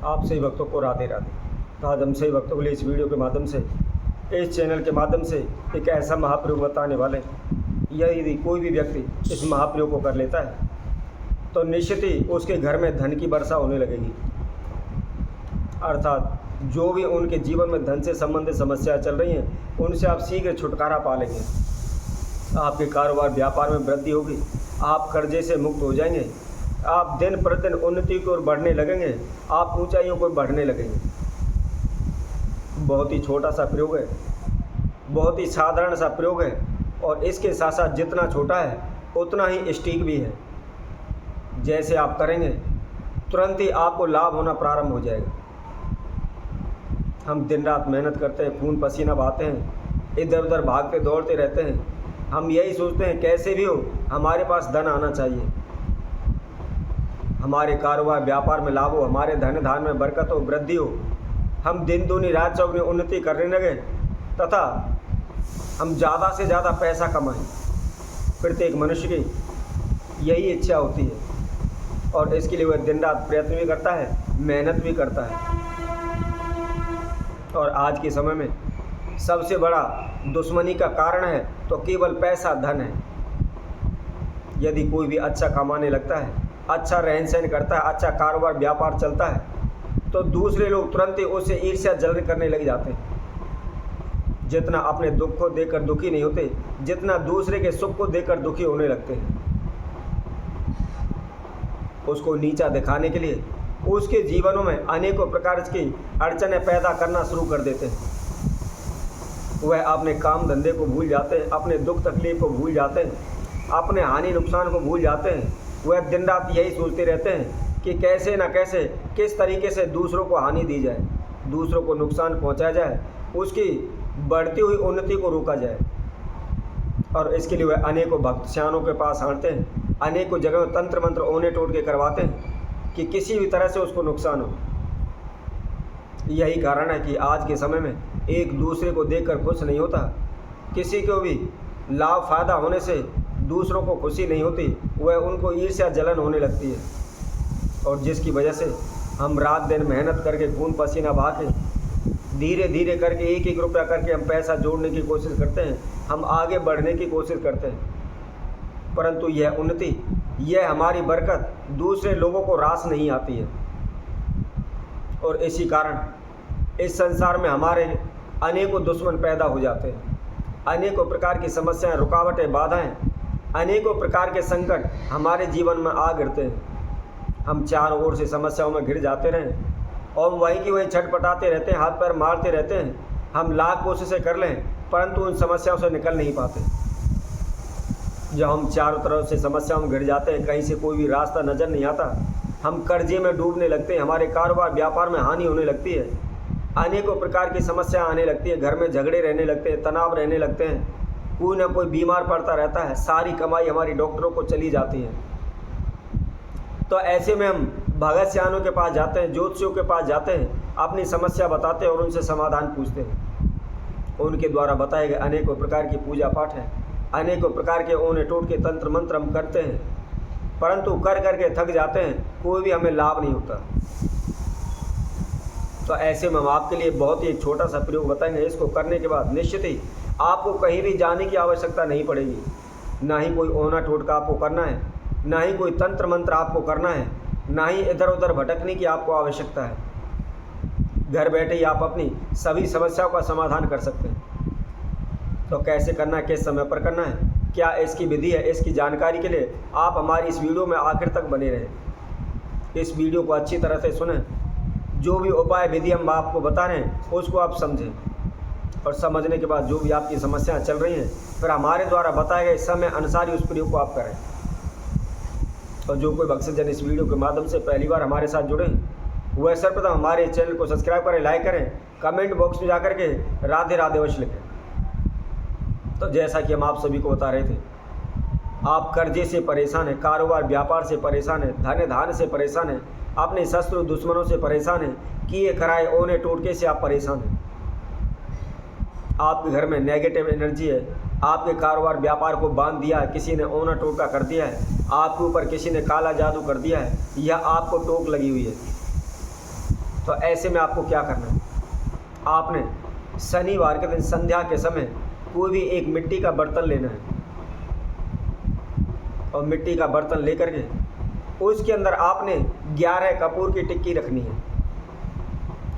आप सही भक्तों को राधे राधे। तो आज हम सही भक्तों के लिए इस वीडियो के माध्यम से, इस चैनल के माध्यम से एक ऐसा महाप्रयोग बताने वाले हैं। यदि कोई भी व्यक्ति इस महाप्रयोग को कर लेता है तो निश्चित ही उसके घर में धन की वर्षा होने लगेगी। अर्थात जो भी उनके जीवन में धन से संबंधित समस्याएं चल रही हैं उनसे आप शीघ्र छुटकारा पा लेंगे। आपके कारोबार व्यापार में वृद्धि होगी, आप कर्जे से मुक्त हो जाएंगे, आप दिन प्रतिदिन उन्नति की ओर बढ़ने लगेंगे, आप ऊंचाइयों को बढ़ने लगेंगे। बहुत ही छोटा सा प्रयोग है, बहुत ही साधारण सा प्रयोग है और इसके साथ साथ जितना छोटा है उतना ही स्टीक भी है। जैसे आप करेंगे तुरंत ही आपको लाभ होना प्रारंभ हो जाएगा। हम दिन रात मेहनत करते हैं, खून पसीना बहाते हैं, इधर उधर भागते दौड़ते रहते हैं। हम यही सोचते हैं कैसे भी हो हमारे पास धन आना चाहिए, हमारे कारोबार व्यापार में लाभ हो, हमारे धन धान में बरकत हो, वृद्धि हो, हम दिन दूनी रात चौगुनी उन्नति करने लगे तथा हम ज़्यादा से ज़्यादा पैसा कमाएं। प्रत्येक मनुष्य की यही इच्छा होती है और इसके लिए वह दिन रात प्रयत्न भी करता है, मेहनत भी करता है। और आज के समय में सबसे बड़ा दुश्मनी का कारण है तो केवल पैसा, धन है। यदि कोई भी अच्छा कमाने लगता है, अच्छा रहन सहन करता है, अच्छा कारोबार व्यापार चलता है तो दूसरे लोग तुरंत ही उससे ईर्ष्या जलन करने लग जाते हैं। जितना अपने दुख को देखकर दुखी नहीं होते, जितना दूसरे के सुख को देखकर दुखी होने लगते हैं। उसको नीचा दिखाने के लिए उसके जीवनों में अनेकों प्रकार की अड़चनें पैदा करना शुरू कर देते हैं। वह अपने काम धंधे को भूल जाते हैं, अपने दुख तकलीफ को भूल जाते हैं, अपने हानि नुकसान को भूल जाते हैं। वह दिन रात यही सोचते रहते हैं कि कैसे न कैसे, किस तरीके से दूसरों को हानि दी जाए, दूसरों को नुकसान पहुंचाया जाए, उसकी बढ़ती हुई उन्नति को रोका जाए। और इसके लिए वह अनेकों भक्त सियानों के पास आते हैं, अनेकों जगह तंत्र मंत्र ओने टोट के करवाते हैं कि किसी भी तरह से उसको नुकसान हो। यही कारण है कि आज के समय में एक दूसरे को देखकर खुश नहीं होता, किसी को भी लाभ फायदा होने से दूसरों को खुशी नहीं होती, वह उनको ईर्ष्या जलन होने लगती है। और जिसकी वजह से हम रात दिन मेहनत करके खून पसीना बहा के धीरे धीरे करके एक एक रुपया करके हम पैसा जोड़ने की कोशिश करते हैं, हम आगे बढ़ने की कोशिश करते हैं, परंतु यह उन्नति, यह हमारी बरकत दूसरे लोगों को रास नहीं आती है। और इसी कारण इस संसार में हमारे अनेकों दुश्मन पैदा हो जाते हैं, अनेकों प्रकार की समस्याएं, रुकावटें, बाधाएं, अनेकों प्रकार के संकट हमारे जीवन में आ गिरते हैं। हम चारों ओर से समस्याओं में घिर जाते रहें और वहीं की वहीं छटपटाते रहते हैं, हाथ पैर मारते रहते हैं। हम लाख कोशिशें कर लें परंतु उन समस्याओं से निकल नहीं पाते। जब हम चारों तरफ से समस्याओं में घिर जाते हैं, कहीं से कोई भी रास्ता नज़र नहीं आता, हम कर्जे में डूबने लगते हैं, हमारे कारोबार व्यापार में हानि होने लगती है, अनेकों प्रकार की समस्या आने लगती है, घर में झगड़े रहने लगते हैं, तनाव रहने लगते हैं, कोई ना कोई बीमार पड़ता रहता है, सारी कमाई हमारी डॉक्टरों को चली जाती है। तो ऐसे में हम भगत सियानों के पास जाते हैं, ज्योतिषियों के पास जाते हैं, अपनी समस्या बताते हैं और उनसे समाधान पूछते हैं। उनके द्वारा बताए गए अनेकों प्रकार की पूजा पाठ है, अनेकों प्रकार के ओने टोट के तंत्र मंत्र हम करते हैं, परंतु कर करके थक जाते हैं, कोई भी हमें लाभ नहीं होता। तो ऐसे में हम आपके लिए बहुत ही एक छोटा सा प्रयोग बताएंगे। इसको करने के बाद निश्चित ही आपको कहीं भी जाने की आवश्यकता नहीं पड़ेगी, ना ही कोई ओना टोटका आपको करना है, ना ही कोई तंत्र मंत्र आपको करना है, ना ही इधर उधर भटकने की आपको आवश्यकता है। घर बैठे ही आप अपनी सभी समस्याओं का समाधान कर सकते हैं। तो कैसे करना है, किस समय पर करना है, क्या इसकी विधि है, इसकी जानकारी के लिए आप हमारी इस वीडियो में आखिर तक बने रहें। इस वीडियो को अच्छी तरह से सुनें, जो भी उपाय विधि हम आपको बता रहे हैं उसको आप समझें और समझने के बाद जो भी आपकी समस्याएं चल रही हैं फिर हमारे द्वारा बताए गए समय अनुसार ही उस प्रयोग को आप करें। और जो कोई भक्तजन इस वीडियो के माध्यम से पहली बार हमारे साथ जुड़े वह सर्वप्रथम हमारे चैनल को सब्सक्राइब करें, लाइक करें, कमेंट बॉक्स में जाकर के राधे राधे अवश्य लिखें। तो जैसा कि हम आप सभी को बता रहे थे, आप कर्जे से परेशान हैं, कारोबार व्यापार से परेशान हैं, धन धान से परेशान हैं, अपने शत्रु दुश्मनों से परेशान हैं, किए कराए ओने टोटके से आप परेशान हैं, आपके घर में नेगेटिव एनर्जी है, आपके कारोबार व्यापार को बांध दिया है, किसी ने ओना टोका कर दिया है, आपके ऊपर किसी ने काला जादू कर दिया है, या आपको टोक लगी हुई है, तो ऐसे में आपको क्या करना है, आपने शनिवार के दिन संध्या के समय कोई भी एक मिट्टी का बर्तन लेना है और मिट्टी का बर्तन लेकर के उसके अंदर आपने 11 कपूर की टिक्की रखनी है।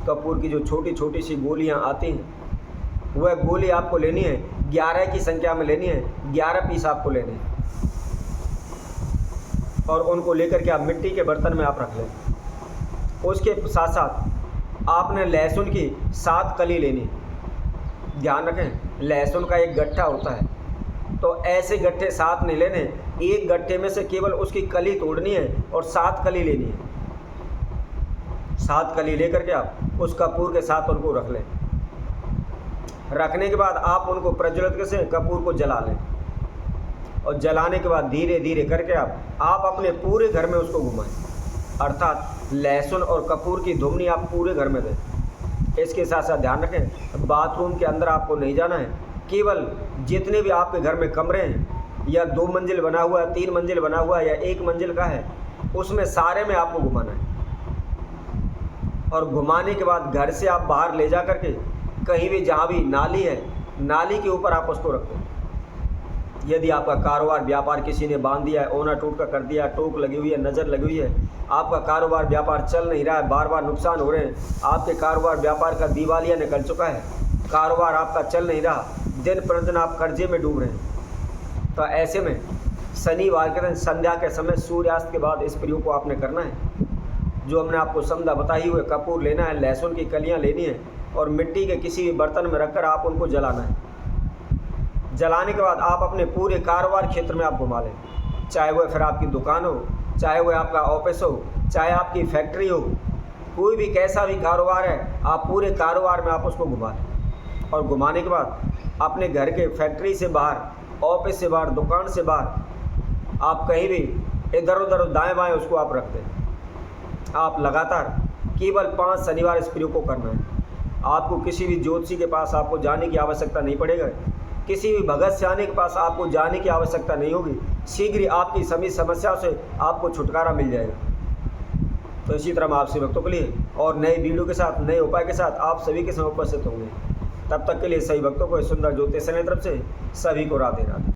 कपूर की जो छोटी छोटी सी गोलियां आती हैं वह गोली आपको लेनी है, 11 की संख्या में लेनी है, 11 पीस आपको लेने हैं और उनको लेकर के आप मिट्टी के बर्तन में आप रख लें। उसके साथ साथ आपने लहसुन की 7 कली लेनी। ध्यान रखें, लहसुन का एक गट्ठा होता है, तो ऐसे गट्ठे 7 नहीं लेने, एक गट्ठे में से केवल उसकी कली तोड़नी है और 7 कली लेनी है। 7 कली लेकर के आप उस कपूर के साथ उनको रख लें। रखने के बाद आप उनको प्रज्वलित से कपूर को जला लें और जलाने के बाद धीरे धीरे करके आप अपने पूरे घर में उसको घुमाएं, अर्थात लहसुन और कपूर की धुमनी आप पूरे घर में दें। इसके साथ साथ ध्यान रखें, बाथरूम के अंदर आपको नहीं जाना है, केवल जितने भी आपके घर में कमरे हैं, या 2 मंजिल बना हुआ है, 3 मंजिल बना हुआ है या 1 मंजिल का है, उसमें सारे में आपको घुमाना है। और घुमाने के बाद घर से आप बाहर ले जा करके कहीं भी जहाँ भी नाली है, नाली के ऊपर आप उसको रख दें। यदि आपका कारोबार व्यापार किसी ने बांध दिया है, ओना टूट का कर दिया, टोक लगी हुई है, नज़र लगी हुई है, आपका कारोबार व्यापार चल नहीं रहा है, बार बार नुकसान हो रहे हैं, आपके कारोबार व्यापार का दिवालिया निकल चुका है, कारोबार आपका चल नहीं रहा, दिन प्रतिदिन आप कर्जे में डूब रहे हैं, तो ऐसे में शनिवार के दिन संध्या के समय सूर्यास्त के बाद इस प्रयोग को आपने करना है। जो हमने आपको समझा बताई हुए कपूर लेना है, लहसुन की कलियाँ लेनी है और मिट्टी के किसी भी बर्तन में रखकर आप उनको जलाना है। जलाने के बाद आप अपने पूरे कारोबार क्षेत्र में आप घुमा लें, चाहे वह फिर आपकी दुकान हो, चाहे वह आपका ऑफिस हो, चाहे आपकी फैक्ट्री हो, कोई भी कैसा भी कारोबार है, आप पूरे कारोबार में आप उसको घुमा लें। और घुमाने के बाद अपने घर के फैक्ट्री से बाहर, ऑफिस से बाहर, दुकान से बाहर आप कहीं भी इधर उधर दाएँ बाएँ उसको आप रख दें। आप लगातार केवल 5 शनिवार इस प्रयोग को करना है। आपको किसी भी ज्योतिषी के पास आपको जाने की आवश्यकता नहीं पड़ेगा, किसी भी भगत सियाने के पास आपको जाने की आवश्यकता नहीं होगी। शीघ्र ही आपकी सभी समस्याओं से आपको छुटकारा मिल जाएगा। तो इसी तरह हम आपसे भक्तों के लिए और नए वीडियो के साथ, नए उपाय के साथ आप सभी के समय उपस्थित होंगे। तब तक के लिए सभी भक्तों को इस सुंदर ज्योतिष की तरफ से सभी को राधे राधे।